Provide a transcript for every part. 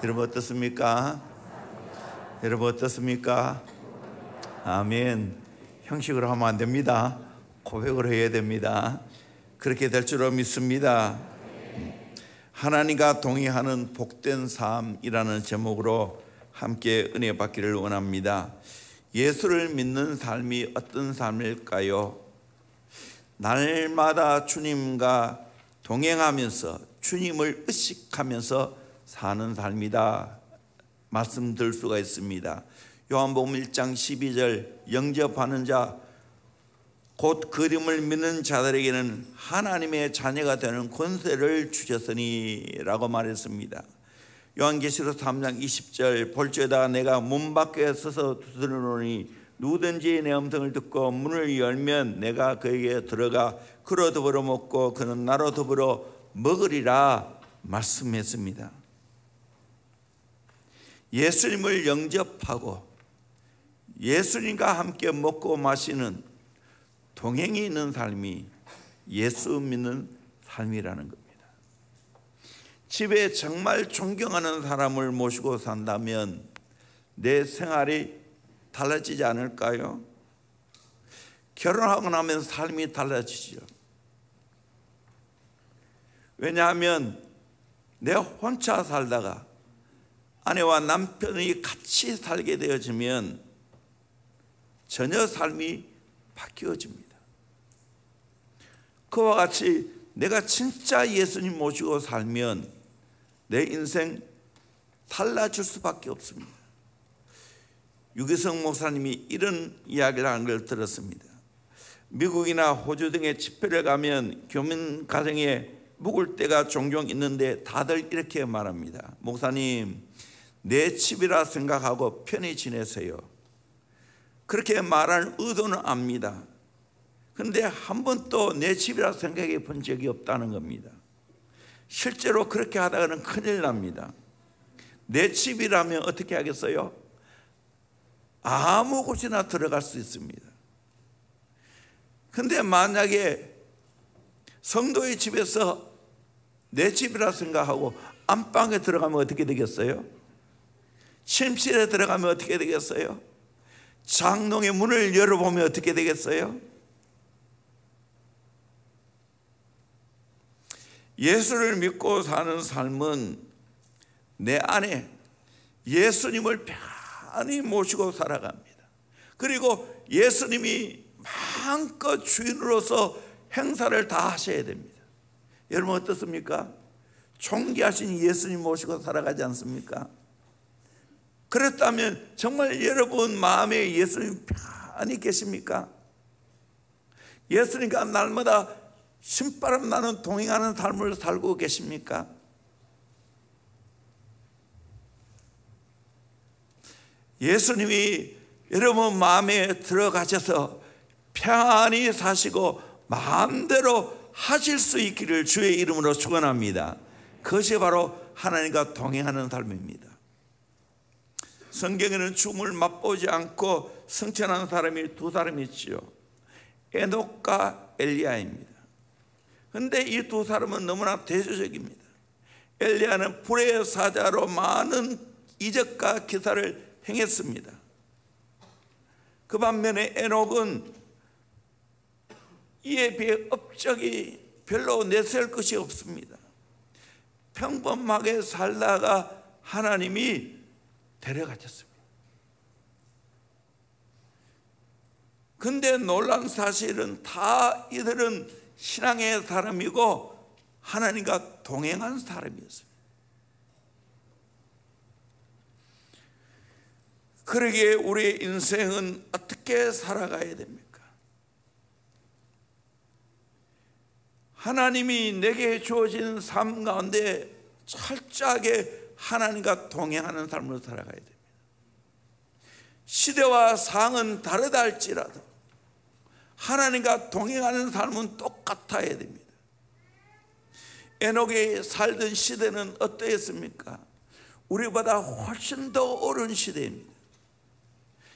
여러분 어떻습니까? 여러분 어떻습니까? 아멘. 형식으로 하면 안 됩니다. 고백으로 해야 됩니다. 그렇게 될 줄로 믿습니다. 하나님과 동행하는 복된 삶이라는 제목으로 함께 은혜 받기를 원합니다. 예수를 믿는 삶이 어떤 삶일까요? 날마다 주님과 동행하면서 주님을 의식하면서 사는 삶이다 말씀드릴 수가 있습니다. 요한복음 1장 12절 영접하는 자 곧 그림을 믿는 자들에게는 하나님의 자녀가 되는 권세를 주셨으니 라고 말했습니다. 요한계시록 3장 20절 볼지어다 내가 문 밖에 서서 두드리노니 누구든지 내 음성을 듣고 문을 열면 내가 그에게 들어가 그로 더불어 먹고 그는 나로 더불어 먹으리라 말씀했습니다. 예수님을 영접하고 예수님과 함께 먹고 마시는 동행이 있는 삶이 예수 믿는 삶이라는 겁니다. 집에 정말 존경하는 사람을 모시고 산다면 내 생활이 달라지지 않을까요? 결혼하고 나면 삶이 달라지죠. 왜냐하면 내가 혼자 살다가 아내와 남편이 같이 살게 되어지면 전혀 삶이 바뀌어집니다. 그와 같이 내가 진짜 예수님 모시고 살면 내 인생 달라질 수밖에 없습니다. 유기성 목사님이 이런 이야기를 하는 걸 들었습니다. 미국이나 호주 등의 집회를 가면 교민 가정에 묵을 때가 종종 있는데 다들 이렇게 말합니다. 목사님, 내 집이라 생각하고 편히 지내세요. 그렇게 말하는 의도는 압니다. 그런데 한 번도 내 집이라 생각해 본 적이 없다는 겁니다. 실제로 그렇게 하다가는 큰일 납니다. 내 집이라면 어떻게 하겠어요? 아무 곳이나 들어갈 수 있습니다. 그런데 만약에 성도의 집에서 내 집이라 생각하고 안방에 들어가면 어떻게 되겠어요? 침실에 들어가면 어떻게 되겠어요? 장롱의 문을 열어보면 어떻게 되겠어요? 예수를 믿고 사는 삶은 내 안에 예수님을 편히 모시고 살아갑니다. 그리고 예수님이 마음껏 주인으로서 행사를 다 하셔야 됩니다. 여러분 어떻습니까? 존귀하신 예수님 모시고 살아가지 않습니까? 그렇다면 정말 여러분 마음에 예수님 편히 계십니까? 예수님과 날마다 신바람 나는 동행하는 삶을 살고 계십니까? 예수님이 여러분 마음에 들어가셔서 편히 사시고 마음대로 하실 수 있기를 주의 이름으로 축원합니다. 그것이 바로 하나님과 동행하는 삶입니다. 성경에는 죽음을 맛보지 않고 승천한 사람이 두 사람이 있지요. 에녹과 엘리야입니다. 그런데 이 두 사람은 너무나 대조적입니다. 엘리야는 불의 사자로 많은 이적과 기사를 행했습니다. 그 반면에 에녹은 이에 비해 업적이 별로 내세울 것이 없습니다. 평범하게 살다가 하나님이 데려가셨습니다. 그런데 놀라운 사실은 다 이들은 신앙의 사람이고 하나님과 동행한 사람이었습니다. 그러기에 우리의 인생은 어떻게 살아가야 됩니까? 하나님이 내게 주어진 삶 가운데 철저하게 하나님과 동행하는 삶으로 살아가야 됩니다. 시대와 상은 다르다 할지라도 하나님과 동행하는 삶은 똑같아야 됩니다. 에녹이 살던 시대는 어떠했습니까? 우리보다 훨씬 더 어려운 시대입니다.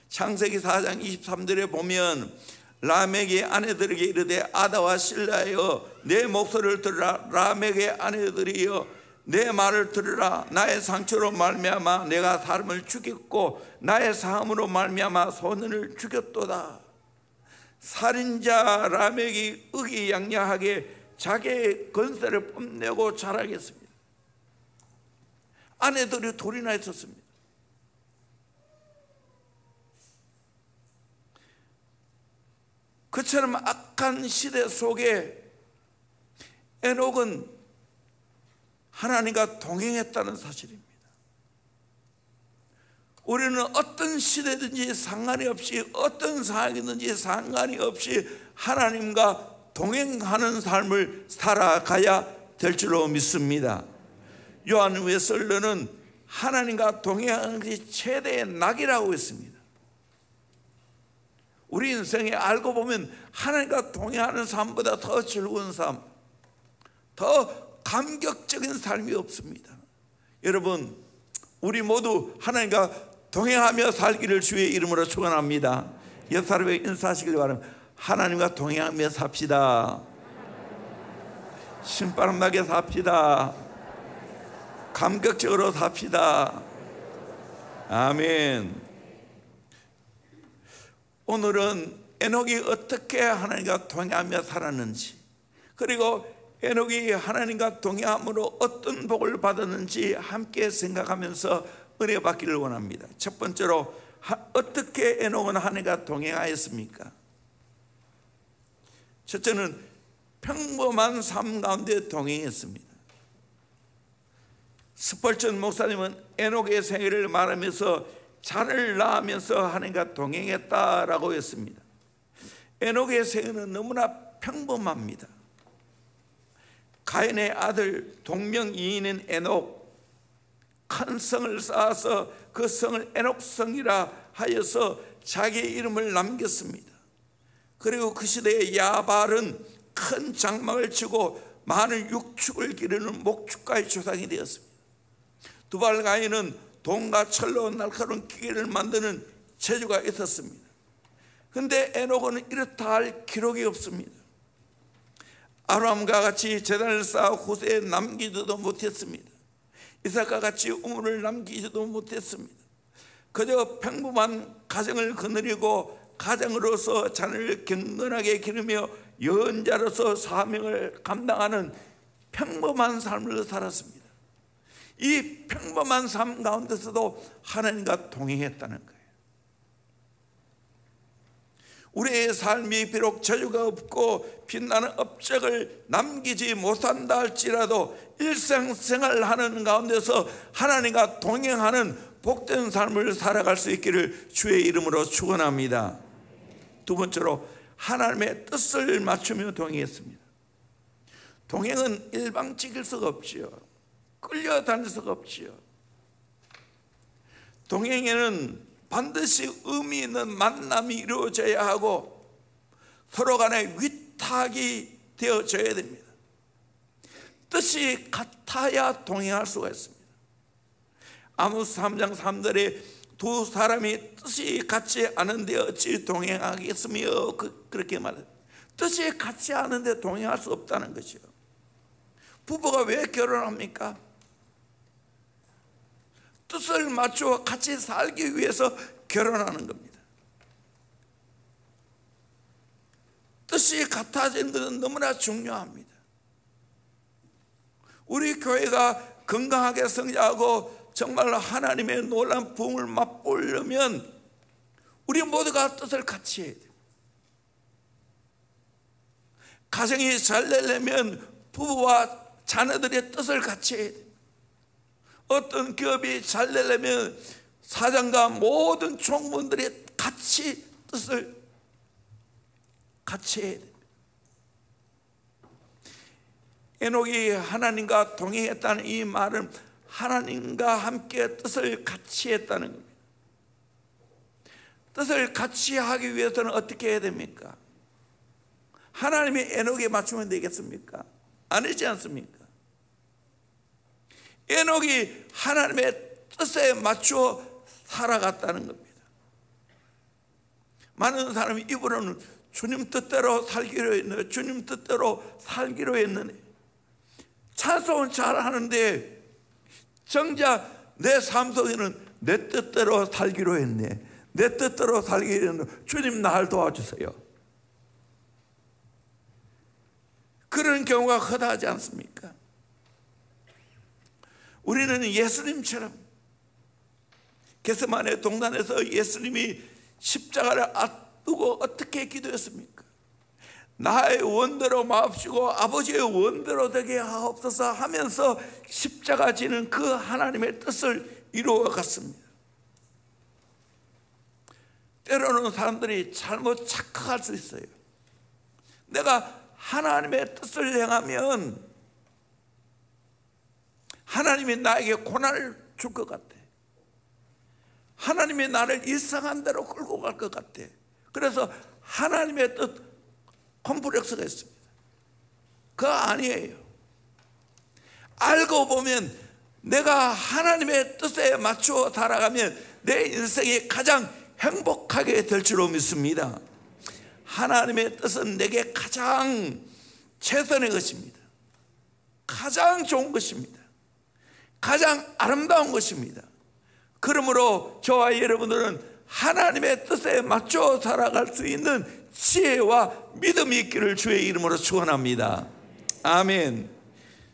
창세기 4장 23절에 보면 라멕의 아내들에게 이르되 아다와 실라여 내 목소리를 들으라. 라멕의 아내들이여 내 말을 들으라. 나의 상처로 말미암아 내가 사람을 죽였고 나의 사함으로 말미암아 소년을 죽였도다. 살인자 라멕이 의기양양하게 자기의 건세를 뽐내고 자랑했습니다. 아내들이 둘이나 있었습니다. 그처럼 악한 시대 속에 에녹은 하나님과 동행했다는 사실입니다. 우리는 어떤 시대든지 상관이 없이, 어떤 상황이든지 상관이 없이 하나님과 동행하는 삶을 살아가야 될 줄로 믿습니다. 요한 웨슬러는 하나님과 동행하는 것이 최대의 낙이라고 했습니다. 우리 인생에 알고 보면 하나님과 동행하는 삶보다 더 즐거운 삶, 더 감격적인 삶이 없습니다. 여러분, 우리 모두 하나님과 동행하며 살기를 주의 이름으로 축원합니다. 옆 사람에게 인사하시길 바랍니다. 하나님과 동행하며 삽시다. 신바람 나게 삽시다. 감격적으로 삽시다. 아멘. 오늘은 에녹이 어떻게 하나님과 동행하며 살았는지, 그리고 에녹이 하나님과 동행함으로 어떤 복을 받았는지 함께 생각하면서 은혜 받기를 원합니다. 첫 번째로, 어떻게 에녹은 하나님과 동행하였습니까? 첫째는 평범한 삶 가운데 동행했습니다. 스펄전 목사님은 에녹의 생애를 말하면서 자를 낳으면서 하나님과 동행했다라고 했습니다. 에녹의 생애는 너무나 평범합니다. 가인의 아들 동명이인인 에녹, 큰 성을 쌓아서 그 성을 에녹성이라 하여서 자기의 이름을 남겼습니다. 그리고 그 시대의 야발은 큰 장막을 치고 많은 육축을 기르는 목축가의 조상이 되었습니다. 두발 가인은 돈과 철로 날카로운 기계를 만드는 재주가 있었습니다. 그런데 에녹은 이렇다 할 기록이 없습니다. 아브라함과 같이 재단을 쌓아 후세에 남기지도 못했습니다. 이삭과 같이 우물을 남기지도 못했습니다. 그저 평범한 가정을 거느리고 가장으로서 자녀를 경건하게 기르며 여언자로서 사명을 감당하는 평범한 삶을 살았습니다. 이 평범한 삶 가운데서도 하나님과 동행했다는 거예요. 우리의 삶이 비록 저주가 없고 빛나는 업적을 남기지 못한다 할지라도 일상생활하는 가운데서 하나님과 동행하는 복된 삶을 살아갈 수 있기를 주의 이름으로 축원합니다. 두 번째로, 하나님의 뜻을 맞추며 동행했습니다. 동행은 일방적일 수가 없지요. 끌려다닐 수가 없지요. 동행에는 반드시 의미 있는 만남이 이루어져야 하고 서로 간에 위탁이 되어져야 됩니다. 뜻이 같아야 동행할 수가 있습니다. 아모스 3장 3절에 두 사람이 뜻이 같지 않은데 어찌 동행하겠으며 그렇게 말해요. 뜻이 같지 않은데 동행할 수 없다는 거죠. 부부가 왜 결혼합니까? 뜻을 맞추어 같이 살기 위해서 결혼하는 겁니다. 뜻이 같아지는 것은 너무나 중요합니다. 우리 교회가 건강하게 성장하고 정말 하나님의 놀라운 부흥을 맛보려면 우리 모두가 뜻을 같이 해야 돼요. 가정이 잘 되려면 부부와 자녀들의 뜻을 같이 해야 돼요. 어떤 기업이 잘 되려면 사장과 모든 총무들이 같이 뜻을 같이 해야 됩니다. 에녹이 하나님과 동행했다는 이 말은 하나님과 함께 뜻을 같이 했다는 겁니다. 뜻을 같이 하기 위해서는 어떻게 해야 됩니까? 하나님이 에녹에 맞추면 되겠습니까? 아니지 않습니까? 에녹이 하나님의 뜻에 맞추어 살아갔다는 겁니다. 많은 사람이 입으로는 주님 뜻대로 살기로 했는데, 주님 뜻대로 살기로 했는데 찬송은 잘하는데 정작 내 삶 속에는 내 뜻대로 살기로 했네, 내 뜻대로 살기로 했네, 주님 날 도와주세요. 그런 경우가 허다하지 않습니까? 우리는 예수님처럼 겟세마네 동산에서 예수님이 십자가를 앞두고 어떻게 기도했습니까? 나의 원대로 마옵시고 아버지의 원대로 되게 하옵소서 하면서 십자가 지는 그 하나님의 뜻을 이루어 갔습니다. 때로는 사람들이 잘못 착각할 수 있어요. 내가 하나님의 뜻을 행하면 하나님이 나에게 고난을 줄 것 같아. 하나님이 나를 일상한 대로 끌고 갈 것 같아. 그래서 하나님의 뜻 콤플렉스가 있습니다. 그거 아니에요. 알고 보면 내가 하나님의 뜻에 맞추어 살아가면 내 인생이 가장 행복하게 될 줄로 믿습니다. 하나님의 뜻은 내게 가장 최선의 것입니다. 가장 좋은 것입니다. 가장 아름다운 것입니다. 그러므로 저와 여러분들은 하나님의 뜻에 맞춰 살아갈 수 있는 지혜와 믿음이 있기를 주의 이름으로 축원합니다. 아멘.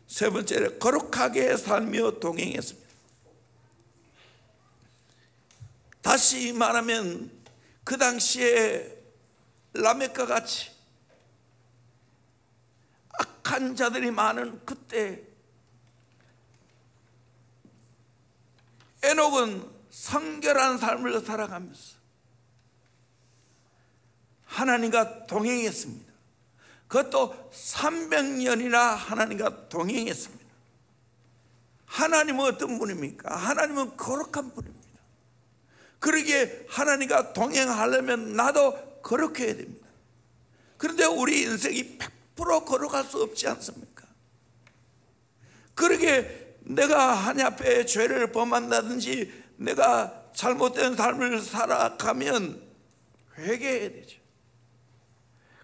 세 번째로 거룩하게 살며 동행했습니다. 다시 말하면 그 당시에 라멕과 같이 악한 자들이 많은 그때 에녹은 성결한 삶을 살아가면서 하나님과 동행했습니다. 그것도 300년이나 하나님과 동행했습니다. 하나님은 어떤 분입니까? 하나님은 거룩한 분입니다. 그러기에 하나님과 동행하려면 나도 거룩해야 됩니다. 그런데 우리 인생이 100% 거룩할 수 없지 않습니까? 그러기에 내가 하나님 앞에 죄를 범한다든지 내가 잘못된 삶을 살아가면 회개해야 되죠.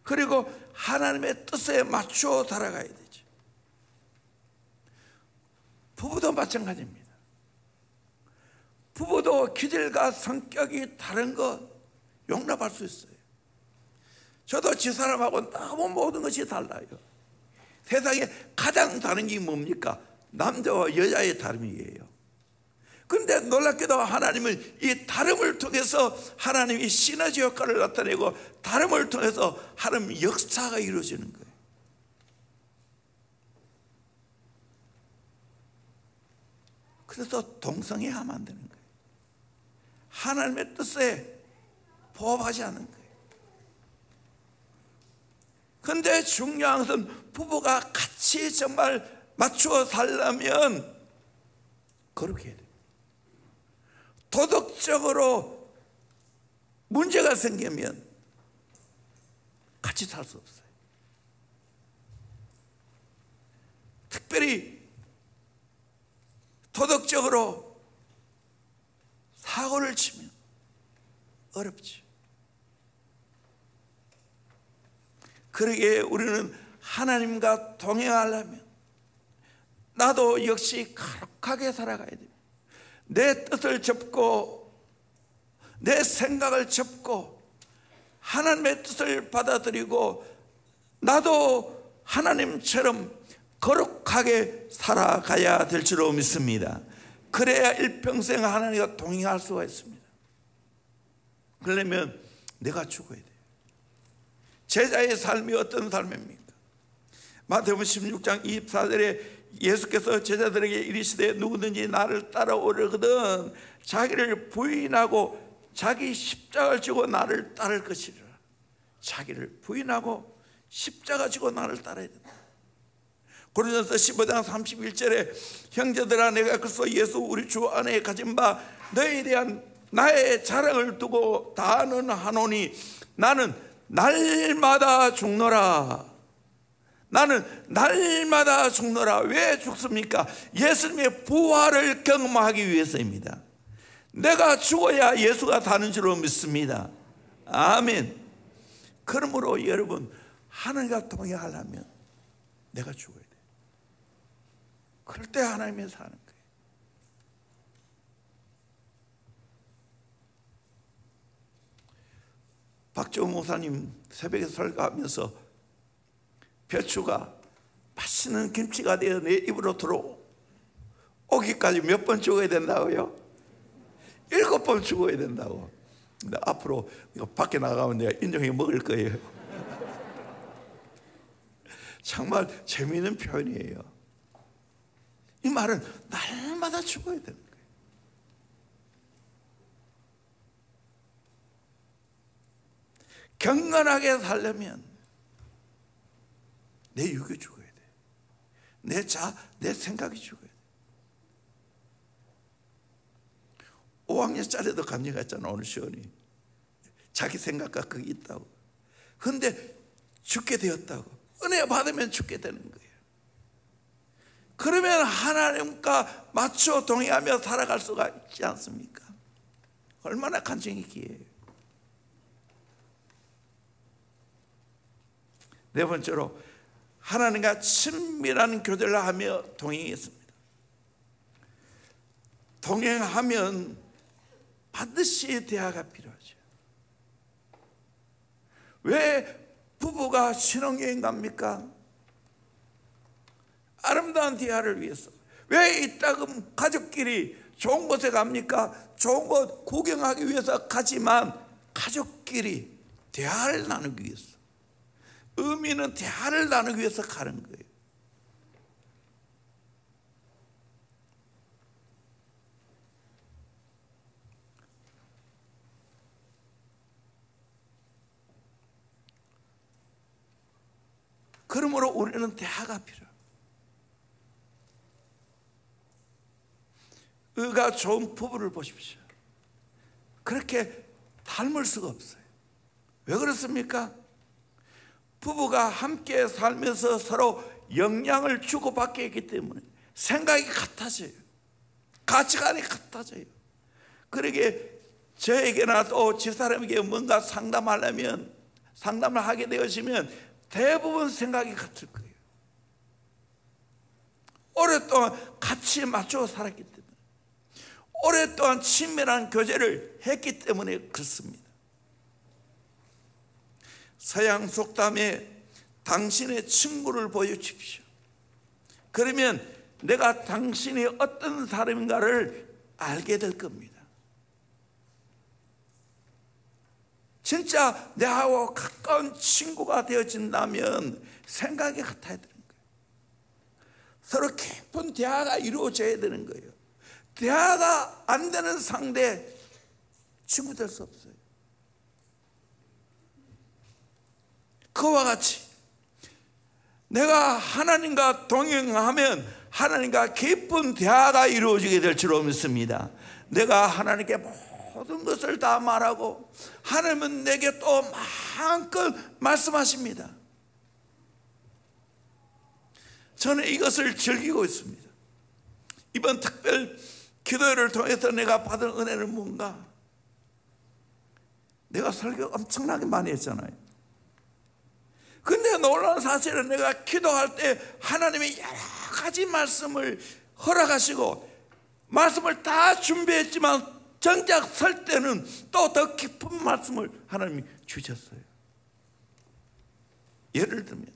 그리고 하나님의 뜻에 맞추어 살아가야 되죠. 부부도 마찬가지입니다. 부부도 기질과 성격이 다른 것 용납할 수 있어요. 저도 집사람하고 너무 모든 것이 달라요. 세상에 가장 다른 게 뭡니까? 남자와 여자의 다름이에요. 그런데 놀랍게도 하나님은 이 다름을 통해서 하나님이 시너지 효과를 나타내고 다름을 통해서 하나님 역사가 이루어지는 거예요. 그래서 동성애하면 안 되는 거예요. 하나님의 뜻에 부합하지 않는 거예요. 그런데 중요한 것은 부부가 같이 정말 맞추어 살려면 그렇게 해야 돼요. 도덕적으로 문제가 생기면 같이 살 수 없어요. 특별히 도덕적으로 사고를 치면 어렵죠. 그러기에 우리는 하나님과 동행하려면 나도 역시 거룩하게 살아가야 됩니다. 내 뜻을 접고 내 생각을 접고 하나님의 뜻을 받아들이고 나도 하나님처럼 거룩하게 살아가야 될 줄로 믿습니다. 그래야 일평생 하나님과 동행할 수가 있습니다. 그러려면 내가 죽어야 돼요. 제자의 삶이 어떤 삶입니까? 마태복음 16장 24절에 예수께서 제자들에게 이르시되 누구든지 나를 따라오려거든 자기를 부인하고 자기 십자가를 지고 나를 따를 것이라. 자기를 부인하고 십자가 지고 나를 따라야 된다. 고린도전서 15장 31절에 형제들아 내가 그리스도 예수 우리 주 안에 가진 바 너에 대한 나의 자랑을 두고 다는 하노니 나는 날마다 죽노라. 나는 날마다 죽노라. 왜 죽습니까? 예수님의 부활을 경험하기 위해서입니다. 내가 죽어야 예수가 사는 줄로 믿습니다. 아멘. 그러므로 여러분 하나님과 동행하려면 내가 죽어야 돼. 그럴 때 하나님이 사는 거예요. 박정호 목사님 새벽에 설교하면서 배추가 맛있는 김치가 되어 내 입으로 들어오기까지 몇 번 죽어야 된다고요? 7번 죽어야 된다고. 근데 앞으로 이거 밖에 나가면 내가 인정해 먹을 거예요. 정말 재미있는 표현이에요. 이 말은 날마다 죽어야 되는 거예요. 경건하게 살려면 내 육이 죽어야 돼. 내 생각이 죽어야 돼. 5학년짜리도 간증가 했잖아. 오늘 시원이 자기 생각과 그게 있다고. 그런데 죽게 되었다고. 은혜 받으면 죽게 되는 거예요. 그러면 하나님과 맞춰 동의하며 살아갈 수가 있지 않습니까? 얼마나 간증이 기해요. 네 번째로 하나님과 친밀한 교제를 하며 동행했습니다. 동행하면 반드시 대화가 필요하죠. 왜 부부가 신혼여행 갑니까? 아름다운 대화를 위해서. 왜 이따금 가족끼리 좋은 곳에 갑니까? 좋은 곳 구경하기 위해서 가지만 가족끼리 대화를 나누기 위해서. 의미는 대화를 나누기 위해서 가는 거예요. 그러므로 우리는 대화가 필요해요. 의가 좋은 부부를 보십시오. 그렇게 닮을 수가 없어요. 왜 그렇습니까? 부부가 함께 살면서 서로 영향을 주고받게 했기 때문에 생각이 같아져요. 가치관이 같아져요. 그러게 저에게나 또 집사람에게 뭔가 상담을 하게 되어지면 대부분 생각이 같을 거예요. 오랫동안 같이 맞춰 살았기 때문에, 오랫동안 친밀한 교제를 했기 때문에 그렇습니다. 서양 속담에 당신의 친구를 보여주십시오. 그러면 내가 당신이 어떤 사람인가를 알게 될 겁니다. 진짜 내하고 가까운 친구가 되어진다면 생각이 같아야 되는 거예요. 서로 깊은 대화가 이루어져야 되는 거예요. 대화가 안 되는 상대 친구 될 수 없어요. 그와 같이 내가 하나님과 동행하면 하나님과 깊은 대화가 이루어지게 될 줄 믿습니다. 내가 하나님께 모든 것을 다 말하고 하나님은 내게 또 마음껏 말씀하십니다. 저는 이것을 즐기고 있습니다. 이번 특별 기도회를 통해서 내가 받은 은혜는 뭔가? 내가 설교 엄청나게 많이 했잖아요. 근데 놀라운 사실은 내가 기도할 때 하나님이 여러 가지 말씀을 허락하시고 말씀을 다 준비했지만 정작 설 때는 또 더 깊은 말씀을 하나님이 주셨어요. 예를 들면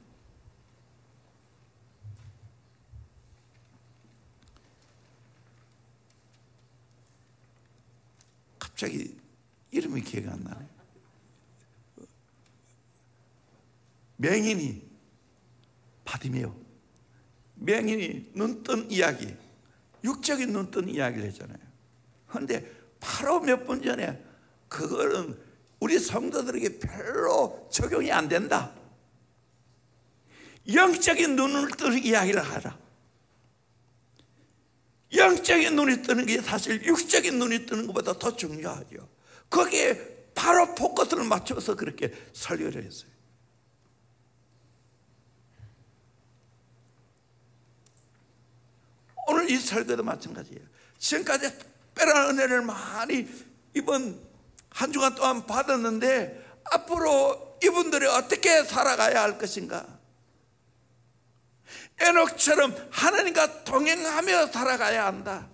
갑자기 이름이 기억이 안 나네. 맹인이 바디메오, 맹인이 눈 뜬 이야기, 육적인 눈 뜬 이야기를 했잖아요. 그런데 바로 몇 분 전에 그거는 우리 성도들에게 별로 적용이 안 된다. 영적인 눈을 뜨는 이야기를 하라. 영적인 눈이 뜨는 게 사실 육적인 눈이 뜨는 것보다 더 중요하죠. 거기에 바로 포커스를 맞춰서 그렇게 설교를 했어요. 오늘 이 설교도 마찬가지예요. 지금까지 특별한 은혜를 많이 이번 한 주간 동안 받았는데 앞으로 이분들이 어떻게 살아가야 할 것인가? 에녹처럼 하나님과 동행하며 살아가야 한다.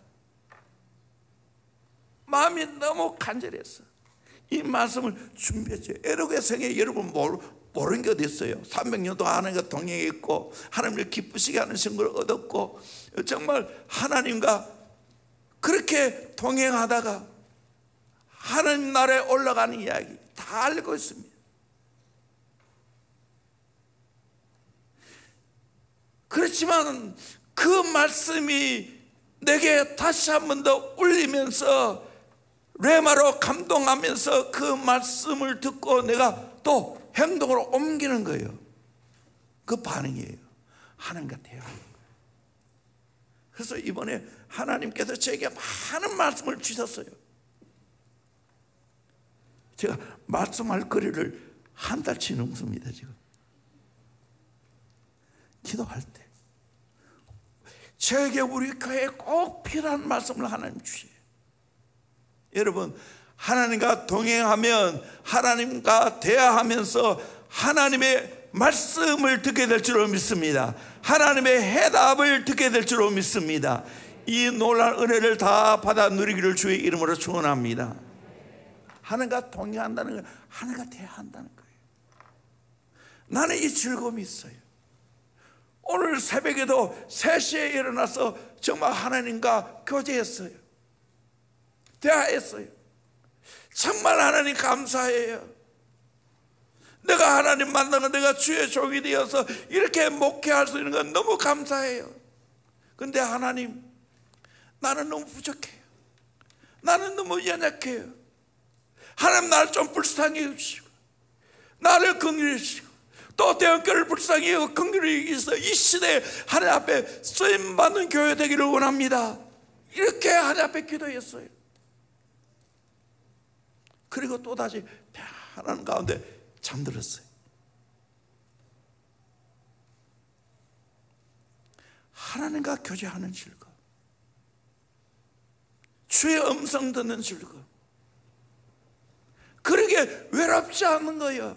마음이 너무 간절했어. 이 말씀을 준비했죠. 에녹의 생에 여러분 모르는 게 어디 있어요? 300년 동안 하나님과 동행했고 하나님을 기쁘시게 하는 생각을 얻었고 정말 하나님과 그렇게 동행하다가 하나님 나라에 올라가는 이야기 다 알고 있습니다. 그렇지만 그 말씀이 내게 다시 한 번 더 울리면서 레마로 감동하면서 그 말씀을 듣고 내가 또 행동으로 옮기는 거예요. 그 반응이에요. 하나님과 대화하는 거예요. 그래서 이번에 하나님께서 저에게 많은 말씀을 주셨어요. 제가 말씀할 거리를 한 달치 넘습니다. 지금 기도할 때 저에게 우리 교회에 꼭 필요한 말씀을 하나님 주셔요. 여러분, 하나님과 동행하면 하나님과 대화하면서 하나님의 말씀을 듣게 될 줄로 믿습니다. 하나님의 해답을 듣게 될 줄로 믿습니다. 이 놀라운 은혜를 다 받아 누리기를 주의 이름으로 축원합니다. 하나님과 동행한다는 건 하나님과 대화한다는 거예요. 나는 이 즐거움이 있어요. 오늘 새벽에도 3시에 일어나서 정말 하나님과 교제했어요. 대화했어요. 정말 하나님 감사해요. 내가 하나님 만나고 내가 주의 종이 되어서 이렇게 목회할 수 있는 건 너무 감사해요. 근데 하나님, 나는 너무 부족해요. 나는 너무 연약해요. 하나님 나를 좀 불쌍히 해주시고 나를 긍휼히 해주시고 또 대형교회를 불쌍히 하고 긍휼히 여기서 이 시대에 하나님 앞에 쓰임받는 교회 되기를 원합니다. 이렇게 하나님 앞에 기도했어요. 그리고 또다시 편안한 가운데 잠들었어요. 하나님과 교제하는 즐거움, 주의 음성 듣는 즐거움, 그러게 외롭지 않는 거예요.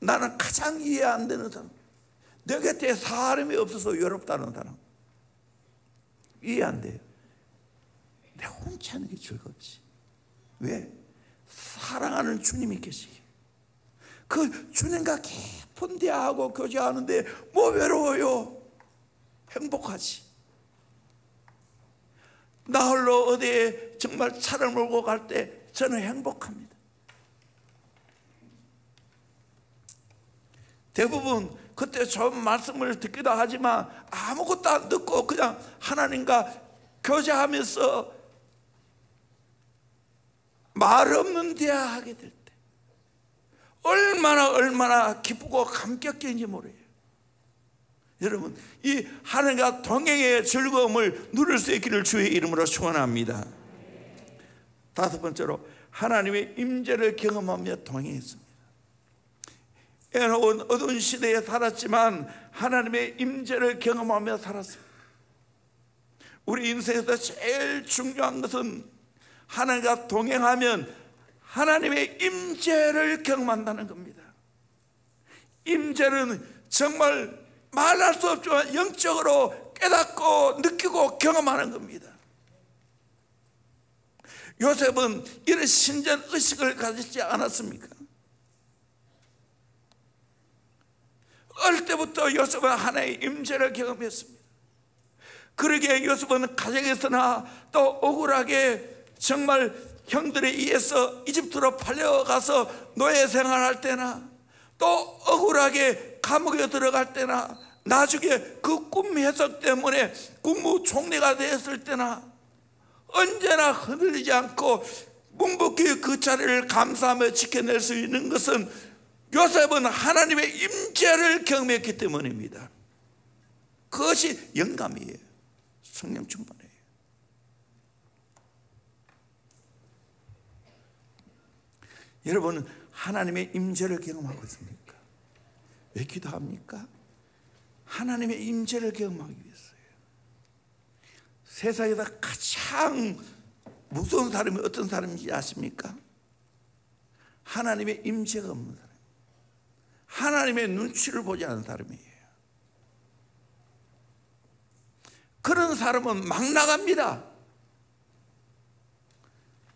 나는 가장 이해 안 되는 사람, 내 곁에 사람이 없어서 외롭다는 사람 이해 안 돼요. 내 혼자 하는 게 즐겁지. 왜? 사랑하는 주님이 계시기에. 그 주님과 깊은 대화하고 교제하는데 뭐 외로워요? 행복하지. 나 홀로 어디에 정말 차를 몰고 갈 때 저는 행복합니다. 대부분 그때 좋은 말씀을 듣기도 하지만 아무것도 안 듣고 그냥 하나님과 교제하면서 말 없는 대화하게 될 때 얼마나 기쁘고 감격적인지 모르요. 여러분, 이 하나님과 동행의 즐거움을 누릴 수 있기를 주의 이름으로 축원합니다. 5번째로 하나님의 임재를 경험하며 동행했습니다. 에녹은 어두운 시대에 살았지만 하나님의 임재를 경험하며 살았습니다. 우리 인생에서 제일 중요한 것은 하나님과 동행하면 하나님의 임재를 경험한다는 겁니다. 임재는 정말 말할 수 없지만 영적으로 깨닫고 느끼고 경험하는 겁니다. 요셉은 이런 신전 의식을 가지지 않았습니까? 어릴 때부터 요셉은 하나님의 임재를 경험했습니다. 그러기에 요셉은 가정에서나 또 억울하게 정말 형들에 의해서 이집트로 팔려가서 노예 생활할 때나 또 억울하게 감옥에 들어갈 때나 나중에 그 꿈 해석 때문에 국무총리가 되었을 때나 언제나 흔들리지 않고 묵묵히 그 자리를 감사하며 지켜낼 수 있는 것은 요셉은 하나님의 임재를 경험했기 때문입니다. 그것이 영감이에요. 성령 충만이에요. 여러분은 하나님의 임재를 경험하고 있습니까? 왜 기도합니까? 하나님의 임재를 경험하기 위해서요. 세상에서 가장 무서운 사람이 어떤 사람인지 아십니까? 하나님의 임재가 없는 사람, 하나님의 눈치를 보지 않는 사람이에요. 그런 사람은 막 나갑니다.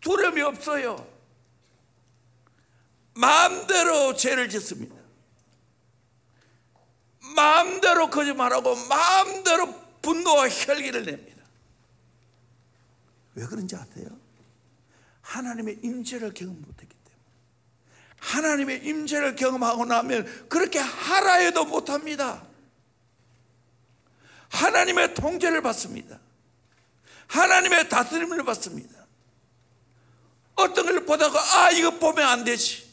두려움이 없어요. 마음대로 죄를 짓습니다. 마음대로 거짓말하고 마음대로 분노와 혈기를 냅니다. 왜 그런지 아세요? 하나님의 임재를 경험 못했기 때문에. 하나님의 임재를 경험하고 나면 그렇게 하라 해도 못합니다. 하나님의 통제를 받습니다. 하나님의 다스림을 받습니다. 어떤 걸 보다가 이거 보면 안 되지,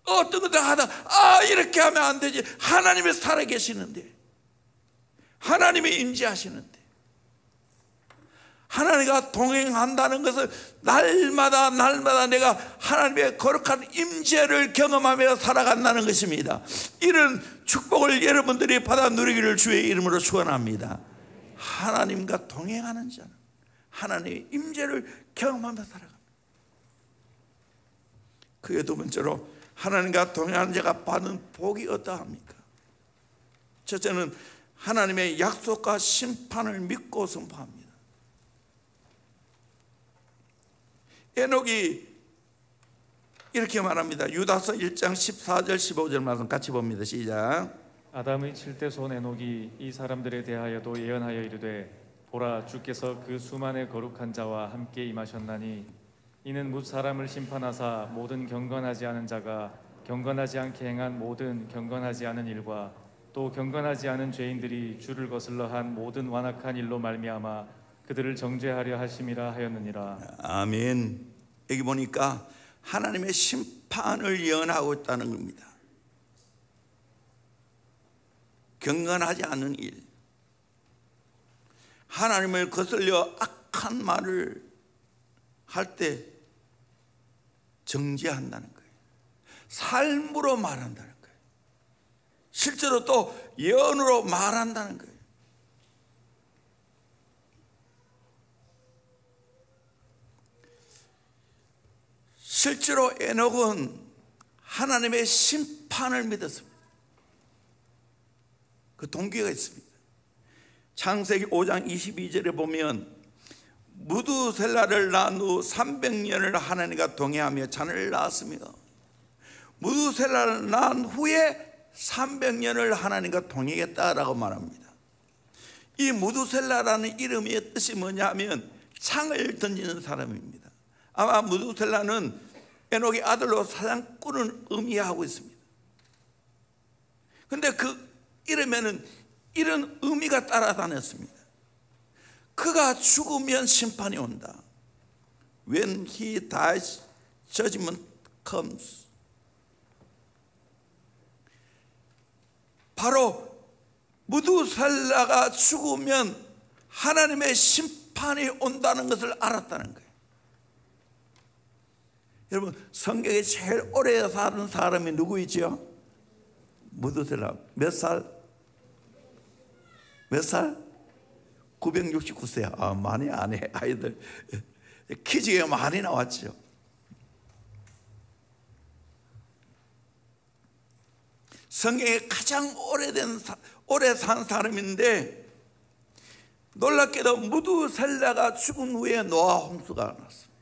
어떤 것들 하다 이렇게 하면 안 되지. 하나님이 살아계시는데, 하나님이 임재하시는데, 하나님과 동행한다는 것은 날마다 내가 하나님의 거룩한 임재를 경험하며 살아간다는 것입니다. 이런 축복을 여러분들이 받아 누리기를 주의 이름으로 축원합니다. 하나님과 동행하는 자는 하나님의 임재를 경험하며 살아갑니다. 그의 두 번째로 하나님과 동행하는 자가 받는 복이 어떠합니까? 첫째는 하나님의 약속과 심판을 믿고 선포합니다. 에녹이 이렇게 말합니다. 유다서 1장 14절 15절 말씀 같이 봅니다. 시작. 아담의 7대 손 에녹이 이 사람들에 대하여도 예언하여 이르되 보라 주께서 그 수만의 거룩한 자와 함께 임하셨나니 이는 뭇 사람을 심판하사 모든 경건하지 않은 자가 경건하지 않게 행한 모든 경건하지 않은 일과 또 경건하지 않은 죄인들이 주를 거슬러 한 모든 완악한 일로 말미암아 그들을 정죄하려 하심이라 하였느니라. 아멘. 여기 보니까 하나님의 심판을 예언하고 있다는 겁니다. 경건하지 않은 일, 하나님을 거슬려 악한 말을 할 때 정죄한다는 거예요. 삶으로 말한다는 거예요. 실제로 또 예언으로 말한다는 거예요. 실제로 에녹은 하나님의 심판을 믿었습니다. 그 동기가 있습니다. 창세기 5장 22절에 보면 무두셀라를 낳은 후 300년을 하나님과 동행하며 자녀를 낳았으며, 무두셀라를 낳은 후에 300년을 하나님과 동행했다라고 말합니다. 이 무두셀라라는 이름의 뜻이 뭐냐면 창을 던지는 사람입니다. 아마 무두셀라는 에녹의 아들로 사냥꾼을 의미하고 있습니다. 그런데 그 이름에는 이런 의미가 따라다녔습니다. 그가 죽으면 심판이 온다. When he dies, judgment comes. 바로 무두셀라가 죽으면 하나님의 심판이 온다는 것을 알았다는 거예요. 여러분, 성경에 제일 오래 사는 사람이 누구이죠? 무두셀라. 몇 살? 몇 살? 969세. 많이 안 해. 아이들 퀴즈에 많이 나왔죠. 성경에 가장 오래 산 사람인데, 놀랍게도 무두셀라가 죽은 후에 노아 홍수가 났습니다.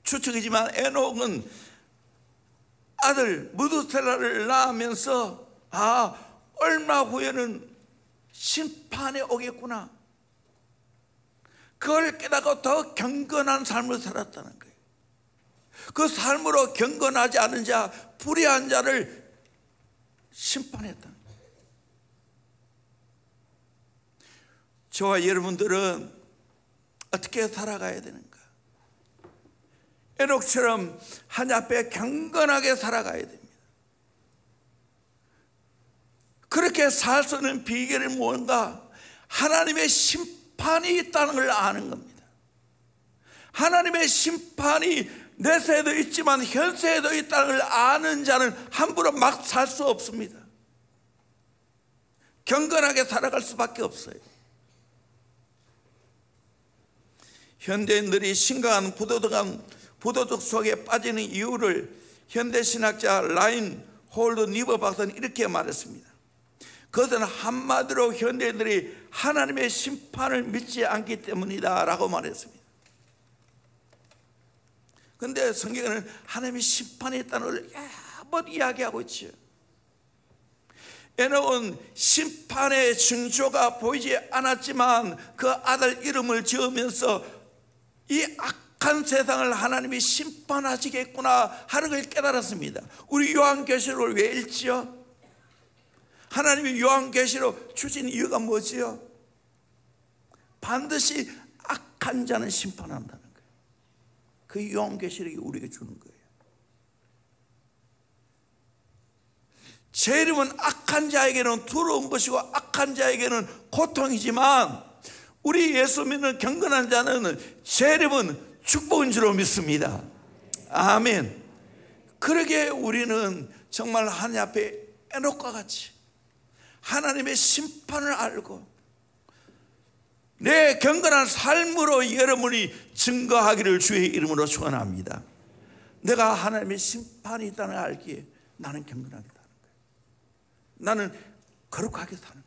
추측이지만 에녹은 아들 무두셀라를 낳으면서 얼마 후에는 심판이 오겠구나, 그걸 깨닫고 더 경건한 삶을 살았다는 거예요. 그 삶으로 경건하지 않은 자, 불의한 자를 심판했다는 거예요. 저와 여러분들은 어떻게 살아가야 되는가? 에녹처럼 하나님 앞에 경건하게 살아가야 됩니다. 그렇게 살 수 있는 비결이 뭔가? 하나님의 심판이 있다는 걸 아는 겁니다. 하나님의 심판이 내세에도 있지만 현세에도 있다는 걸 아는 자는 함부로 막 살 수 없습니다. 경건하게 살아갈 수밖에 없어요. 현대인들이 심각한 부도덕 속에 빠지는 이유를 현대신학자 라인 홀더 니버 박사는 이렇게 말했습니다. 그것은 한마디로 현대인들이 하나님의 심판을 믿지 않기 때문이다 라고 말했습니다. 그런데 성경에는 하나님의 심판이 있다는 걸 한번 이야기하고 있죠. 에녹은 심판의 징조가 보이지 않았지만 그 아들 이름을 지으면서 이 악한 세상을 하나님이 심판하시겠구나 하는 걸 깨달았습니다. 우리 요한계시록을 왜 읽지요? 하나님이 요한계시록 주신 이유가 뭐지요? 반드시 악한 자는 심판한다는 거예요. 그 요한계시록이 우리에게 주는 거예요. 재림은 악한 자에게는 두려운 것이고 악한 자에게는 고통이지만 우리 예수 믿는 경건한 자는 재림은 축복인 줄로 믿습니다. 아멘. 그러게 우리는 정말 하나님 앞에 에녹과 같이 하나님의 심판을 알고 내 경건한 삶으로 여러분이 증거하기를 주의 이름으로 축원합니다. 내가 하나님의 심판이 있다는 걸 알기에 나는 경건하게 사는 거예요. 나는 거룩하게 사는 거예요.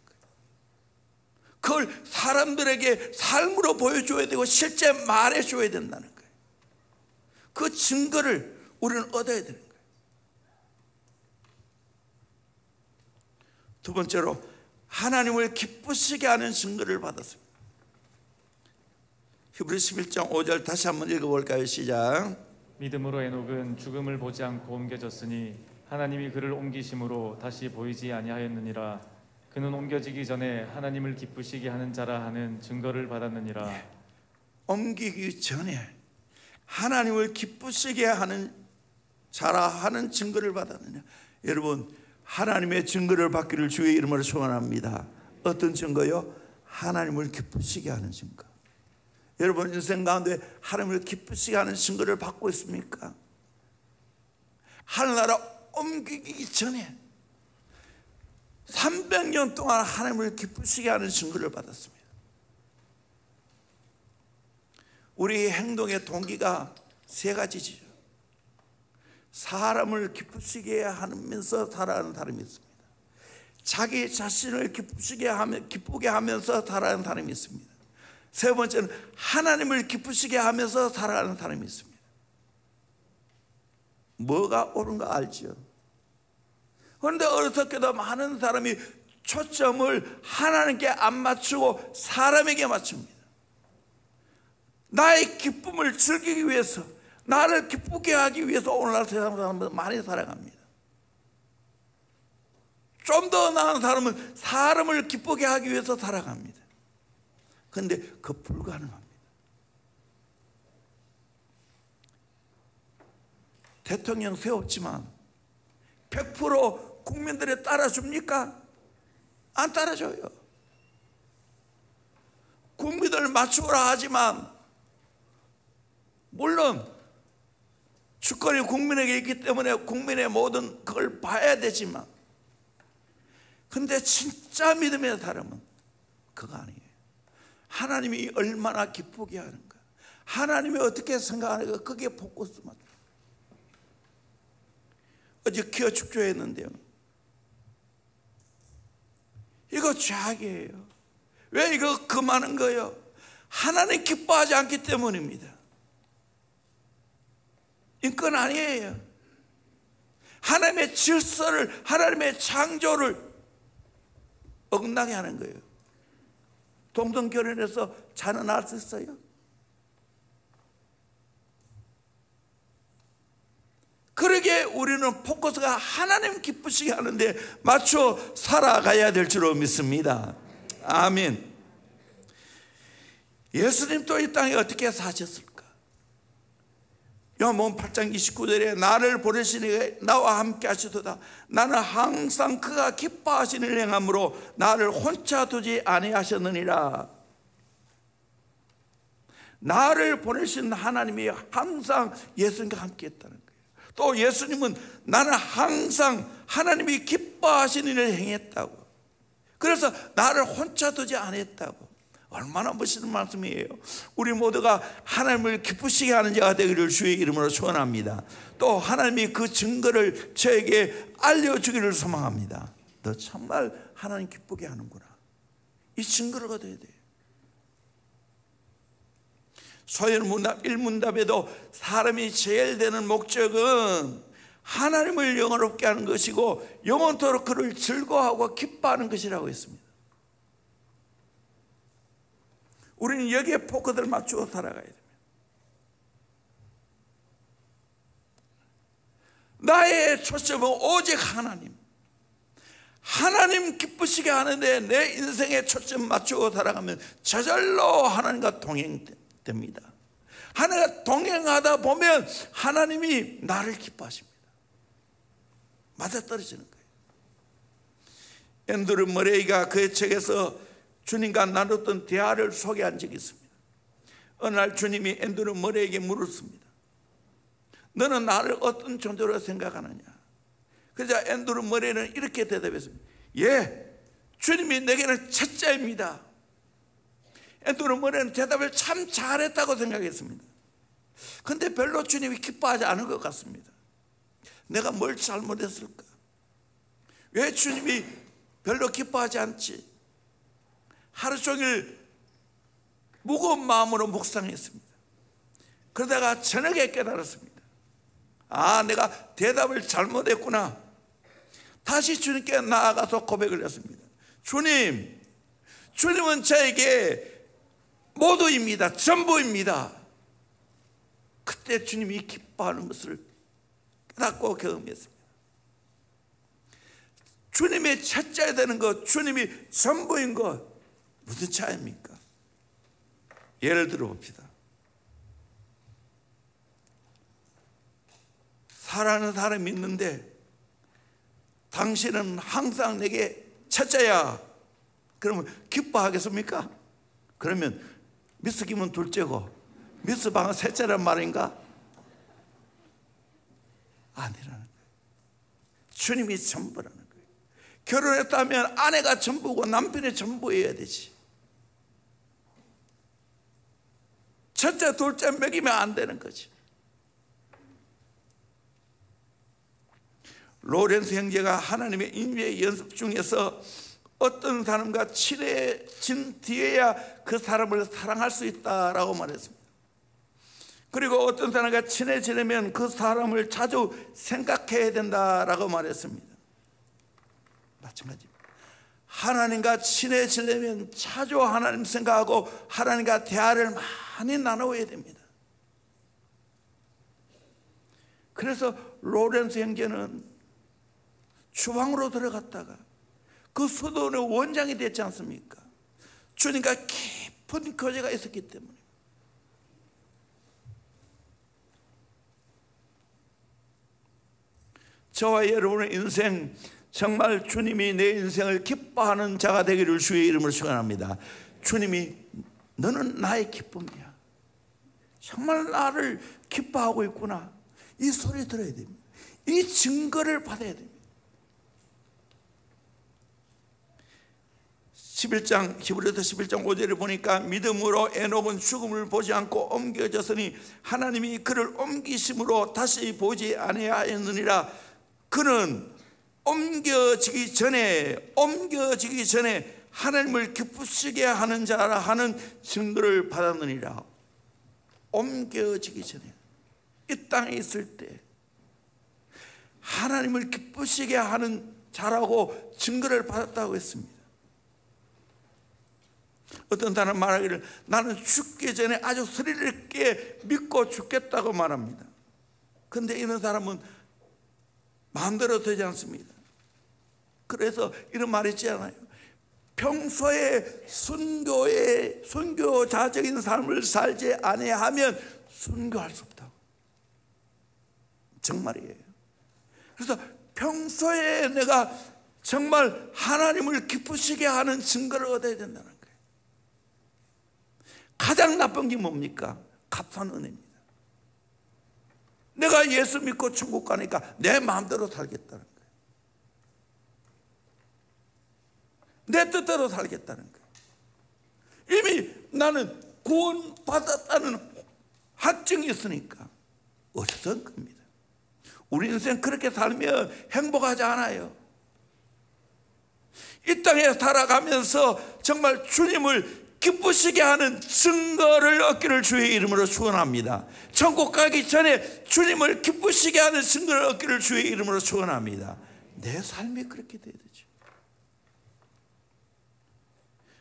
그걸 사람들에게 삶으로 보여줘야 되고 실제 말해줘야 된다는 거예요. 그 증거를 우리는 얻어야 되는 거예요. 두 번째로 하나님을 기쁘시게 하는 증거를 받았습니다. 히브리 11장 5절 다시 한번 읽어볼까요? 시작. 믿음으로 에녹은 죽음을 보지 않고 옮겨졌으니 하나님이 그를 옮기심으로 다시 보이지 아니하였느니라. 그는 옮겨지기 전에 하나님을 기쁘시게 하는 자라 하는 증거를 받았느니라. 옮기기 전에 하나님을 기쁘시게 하는 자라 하는 증거를 받았느냐. 여러분, 하나님의 증거를 받기를 주의 이름으로 소원합니다. 어떤 증거요? 하나님을 기쁘시게 하는 증거. 여러분 인생 가운데 하나님을 기쁘시게 하는 증거를 받고 있습니까? 하늘나라 옮기기 전에 300년 동안 하나님을 기쁘시게 하는 증거를 받았습니다. 우리 행동의 동기가 세 가지죠. 사람을 기쁘시게 하면서 살아가는 사람이 있습니다. 자기 자신을 기쁘게 하면서 살아가는 사람이 있습니다. 세 번째는 하나님을 기쁘시게 하면서 살아가는 사람이 있습니다. 뭐가 옳은가 알죠? 그런데 어리석게도 많은 사람이 초점을 하나님께 안 맞추고 사람에게 맞춥니다. 나의 기쁨을 즐기기 위해서, 나를 기쁘게 하기 위해서 오늘날 세상 사람들은 많이 살아갑니다. 좀 더 나은 사람은 사람을 기쁘게 하기 위해서 살아갑니다. 그런데 그 불가능합니다. 대통령 세웠지만 100% 국민들이 따라줍니까? 안 따라줘요. 국민들을 맞추라 하지만 물론 주권이 국민에게 있기 때문에 국민의 모든 그걸 봐야 되지만, 근데 진짜 믿음의 사람은 그거 아니에요. 하나님이 얼마나 기쁘게 하는가, 하나님이 어떻게 생각하는가, 그게 포커스 맞춰. 어제 기어 축조했는데요, 이거 죄악이에요. 왜 이거 금하는 거예요? 하나님 기뻐하지 않기 때문입니다. 인권 아니에요. 하나님의 질서를, 하나님의 창조를 어긋나게 하는 거예요. 동성결혼해서 자는 낳을 수 있어요? 그러게 우리는 포커스가 하나님 기쁘시게 하는데 맞춰 살아가야 될 줄로 믿습니다. 아멘. 예수님도 이 땅에 어떻게 사셨을까? 요한복음 8장 29절에 나를 보내시니 나와 함께 하시도다. 나는 항상 그가 기뻐하시는 일 행함으로 나를 혼자 두지 아니하셨느니라. 나를 보내신 하나님이 항상 예수님과 함께 했다는 거예요. 또 예수님은 나는 항상 하나님이 기뻐하시는 일을 행했다고. 그래서 나를 혼자 두지 않았다고. 얼마나 멋있는 말씀이에요. 우리 모두가 하나님을 기쁘시게 하는 자가 되기를 주의 이름으로 축원합니다. 또 하나님이 그 증거를 저에게 알려주기를 소망합니다. 너 정말 하나님 기쁘게 하는구나. 이 증거를 얻어야 돼요. 소연문답 1문답에도 사람이 제일 되는 목적은 하나님을 영원롭게 하는 것이고 영원토록 그를 즐거워하고 기뻐하는 것이라고 했습니다. 우리는 여기에 포커를 맞추어 살아가야 됩니다. 나의 초점은 오직 하나님 기쁘시게 하는데 내 인생에 초점 맞추어 살아가면 저절로 하나님과 동행됩니다. 하나님과 동행하다 보면 하나님이 나를 기뻐하십니다. 맞아떨어지는 거예요. 앤드루 머레이가 그의 책에서 주님과 나눴던 대화를 소개한 적이 있습니다. 어느 날 주님이 앤드루 머레이에게 물었습니다. 너는 나를 어떤 존재로 생각하느냐? 그래서 앤드루 머레이는 이렇게 대답했습니다. 예, 주님이 내게는 첫째입니다. 앤드루 머레이는 대답을 참 잘했다고 생각했습니다. 그런데 별로 주님이 기뻐하지 않은 것 같습니다. 내가 뭘 잘못했을까? 왜 주님이 별로 기뻐하지 않지? 하루 종일 무거운 마음으로 묵상했습니다. 그러다가 저녁에 깨달았습니다. 아, 내가 대답을 잘못했구나. 다시 주님께 나아가서 고백을 했습니다. 주님은 저에게 모두입니다. 전부입니다. 그때 주님이 기뻐하는 것을 깨닫고 경험했습니다. 주님의 첫째 되는 것, 주님이 전부인 것, 무슨 차이입니까? 예를 들어 봅시다. 사랑하는 사람이 있는데 당신은 항상 내게 첫째야. 그러면 기뻐하겠습니까? 그러면 미스 김은 둘째고 미스 방은 셋째란 말인가? 아니라는 거예요. 주님이 전부라는 거예요. 결혼했다면 아내가 전부고 남편이 전부여야 되지. 첫째, 둘째 먹이면 안 되는 거지. 로렌스 형제가 하나님의 인외 연습 중에서 어떤 사람과 친해진 뒤에야 그 사람을 사랑할 수 있다라고 말했습니다. 그리고 어떤 사람과 친해지려면 그 사람을 자주 생각해야 된다라고 말했습니다. 마찬가지입니다. 하나님과 친해지려면 자주 하나님 생각하고 하나님과 대화를 많이 나누어야 됩니다. 그래서 로렌스 형제는 주방으로 들어갔다가 그 수도원의 원장이 됐지 않습니까? 주님과 깊은 교제가 있었기 때문에. 저와 여러분의 인생, 정말 주님이 내 인생을 기뻐하는 자가 되기를 주의 이름으로 축원합니다. 주님이 너는 나의 기쁨이야. 정말 나를 기뻐하고 있구나. 이 소리 들어야 됩니다. 이 증거를 받아야 됩니다. 11장 히브리서 11장 5절을 보니까 믿음으로 에녹은 죽음을 보지 않고 옮겨졌으니 하나님이 그를 옮기심으로 다시 보지 아니하였느니라. 그는 옮겨지기 전에 하나님을 기쁘시게 하는 자라 하는 증거를 받았느니라. 옮겨지기 전에, 이 땅에 있을 때 하나님을 기쁘시게 하는 자라고 증거를 받았다고 했습니다. 어떤 사람은 말하기를 나는 죽기 전에 아주 스릴 있게 믿고 죽겠다고 말합니다. 그런데 이런 사람은 마음대로 되지 않습니다. 그래서 이런 말이 있잖아요. 평소에 순교자적인 삶을 살지 아니하면 순교할 수 없다고. 정말이에요. 그래서 평소에 내가 정말 하나님을 기쁘시게 하는 증거를 얻어야 된다는 거예요. 가장 나쁜 게 뭡니까? 값싼 은혜입니다. 내가 예수 믿고 천국 가니까 내 마음대로 살겠다는 거예요. 내 뜻대로 살겠다는 거예요. 이미 나는 구원받았다는 확증이 있으니까 어디서든 겁니다. 우리 인생 그렇게 살면 행복하지 않아요. 이 땅에 살아가면서 정말 주님을 기쁘시게 하는 증거를 얻기를 주의 이름으로 축원합니다. 천국 가기 전에 주님을 기쁘시게 하는 증거를 얻기를 주의 이름으로 축원합니다. 내 삶이 그렇게 돼야 되죠.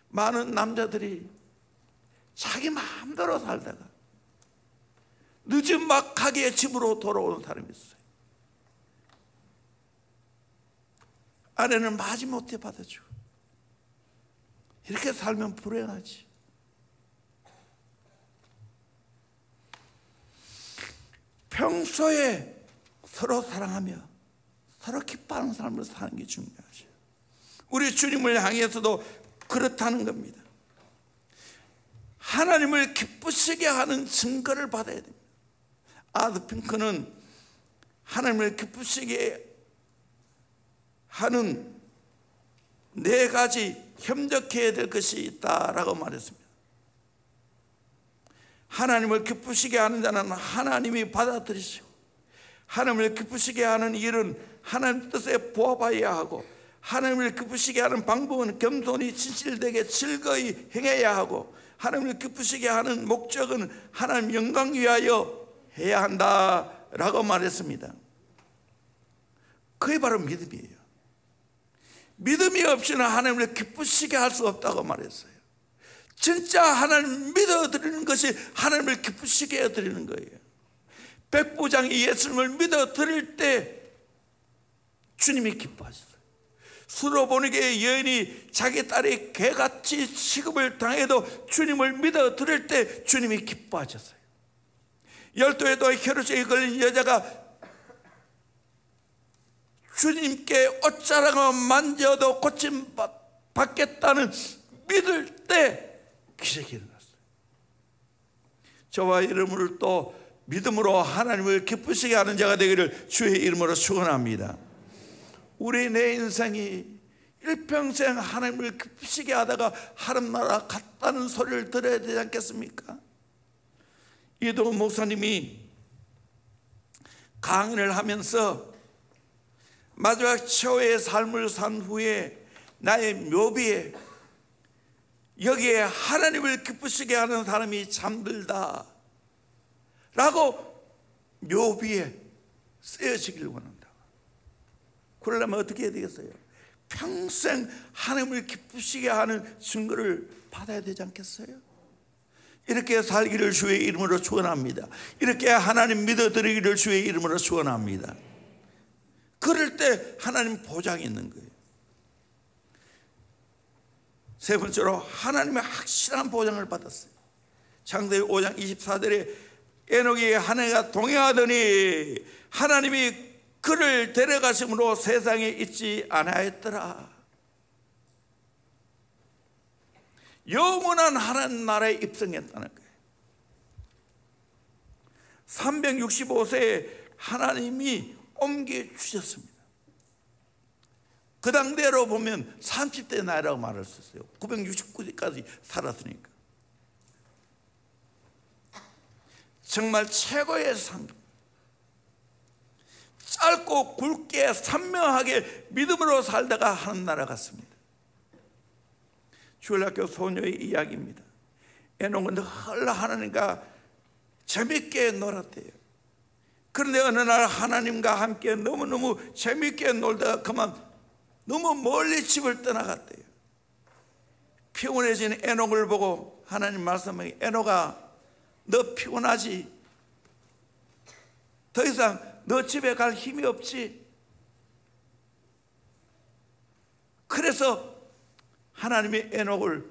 많은 남자들이 자기 마음대로 살다가 늦은 막하게 집으로 돌아오는 사람이 있어요. 아내는 마지못해 받아주고. 이렇게 살면 불행하지. 평소에 서로 사랑하며 서로 기뻐하는 삶을 사는 게 중요하죠. 우리 주님을 향해서도 그렇다는 겁니다. 하나님을 기쁘시게 하는 증거를 받아야 됩니다. 아드 핑크는 하나님을 기쁘시게 하는 4가지 협력해야 될 것이 있다라고 말했습니다. 하나님을 기쁘시게 하는 자는 하나님이 받아들이시고, 하나님을 기쁘시게 하는 일은 하나님 뜻에 부합하여야 하고, 하나님을 기쁘시게 하는 방법은 겸손히 진실되게 즐거이 행해야 하고, 하나님을 기쁘시게 하는 목적은 하나님 영광 위하여 해야 한다라고 말했습니다. 그게 바로 믿음이에요. 믿음이 없이는 하나님을 기쁘시게 할 수 없다고 말했어요. 진짜 하나님을 믿어드리는 것이 하나님을 기쁘시게 해드리는 거예요. 백부장이 예수님을 믿어드릴 때 주님이 기뻐하셨어요. 수로보니게 여인이 자기 딸이 개같이 취급을 당해도 주님을 믿어드릴 때 주님이 기뻐하셨어요. 12회도 혈루증에 걸린 여자가 주님께 옷자락을 만져도 고침받겠다는 믿을 때 기적이 일어났어요. 저와 여러분을 또 믿음으로 하나님을 기쁘시게 하는 자가 되기를 주의 이름으로 축원합니다. 우리 내 인생이 일평생 하나님을 기쁘시게 하다가 하늘나라 갔다는 소리를 들어야 되지 않겠습니까? 이동훈 목사님이 강연을 하면서 마지막 최후의 삶을 산 후에 나의 묘비에 여기에 하나님을 기쁘시게 하는 사람이 잠들다 라고 묘비에 쓰여지길 원한다. 그러려면 어떻게 해야 되겠어요? 평생 하나님을 기쁘시게 하는 증거를 받아야 되지 않겠어요? 이렇게 살기를 주의 이름으로 축원합니다. 이렇게 하나님 믿어드리기를 주의 이름으로 축원합니다. 그럴 때 하나님 보장이 있는 거예요. 세 번째로 하나님의 확실한 보장을 받았어요. 창세기 5장 24절에 에녹이 하나님과 동행하더니 하나님이 그를 데려가심으로 세상에 있지 아니하였더라. 영원한 하나님 나라에 입성했다는 거예요. 365세에 하나님이 옮겨주셨습니다. 그 당대로 보면 30대 나이라고 말할 수 있어요. 969세까지 살았으니까. 정말 최고의 삶, 짧고 굵게 선명하게 믿음으로 살다가 하는 나라 같습니다. 주일학교 소녀의 이야기입니다. 에녹은 늘 하나님과 재밌게 놀았대요. 그런데 어느 날 하나님과 함께 너무너무 재밌게 놀다가 그만 너무 멀리 집을 떠나갔대요. 피곤해진 에녹을 보고 하나님 말씀하기, 에녹아 너 피곤하지? 더 이상 너 집에 갈 힘이 없지? 그래서 하나님이 에녹을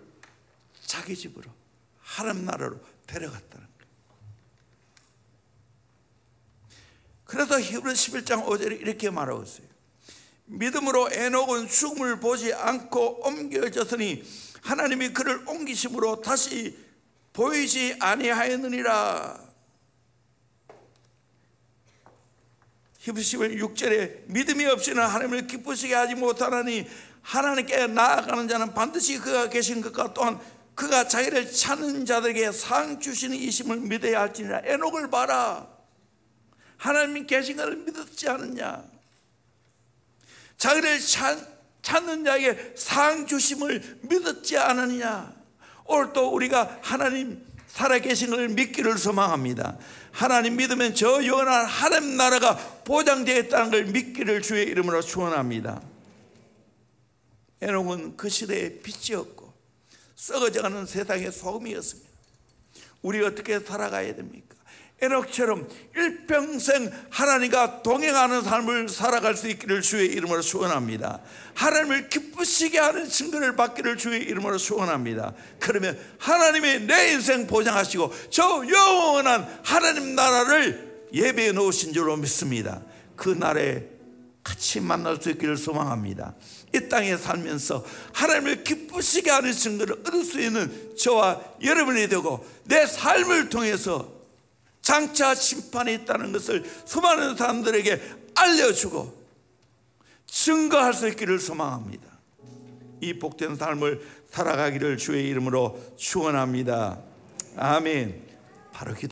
자기 집으로 하나님 나라로 데려갔다는 거예요. 그래서 히브리서 11장 5절에 이렇게 말하고 있어요. 믿음으로 에녹은 죽음을 보지 않고 옮겨졌으니 하나님이 그를 옮기심으로 다시 보이지 아니하였느니라. 히브리서 6절에 믿음이 없이는 하나님을 기쁘시게 하지 못하나니 하나님께 나아가는 자는 반드시 그가 계신 것과 또한 그가 자기를 찾는 자들에게 상 주시는 이심을 믿어야 할지니라. 에녹을 봐라. 하나님 계신 것을 믿었지 않느냐. 자기를 찾는 자에게 상 주심을 믿었지 않느냐. 오늘 또 우리가 하나님 살아계신 것을 믿기를 소망합니다. 하나님 믿으면 저 영원한 하나님 나라가 보장되겠다는 걸 믿기를 주의 이름으로 축원합니다. 에녹은 그 시대의 빛이었고 썩어져가는 세상의 소금이었습니다. 우리 어떻게 살아가야 됩니까? 에녹처럼 일평생 하나님과 동행하는 삶을 살아갈 수 있기를 주의 이름으로 축원합니다. 하나님을 기쁘시게 하는 증거를 받기를 주의 이름으로 축원합니다. 그러면 하나님이 내 인생 보장하시고 저 영원한 하나님 나라를 예배해 놓으신 줄로 믿습니다. 그 날에 같이 만날 수 있기를 소망합니다. 이 땅에 살면서 하나님을 기쁘시게 하는 증거를 얻을 수 있는 저와 여러분이 되고 내 삶을 통해서 장차 심판이 있다는 것을 수많은 사람들에게 알려주고 증거할 수 있기를 소망합니다. 이 복된 삶을 살아가기를 주의 이름으로 축원합니다. 아멘. 바로 기도.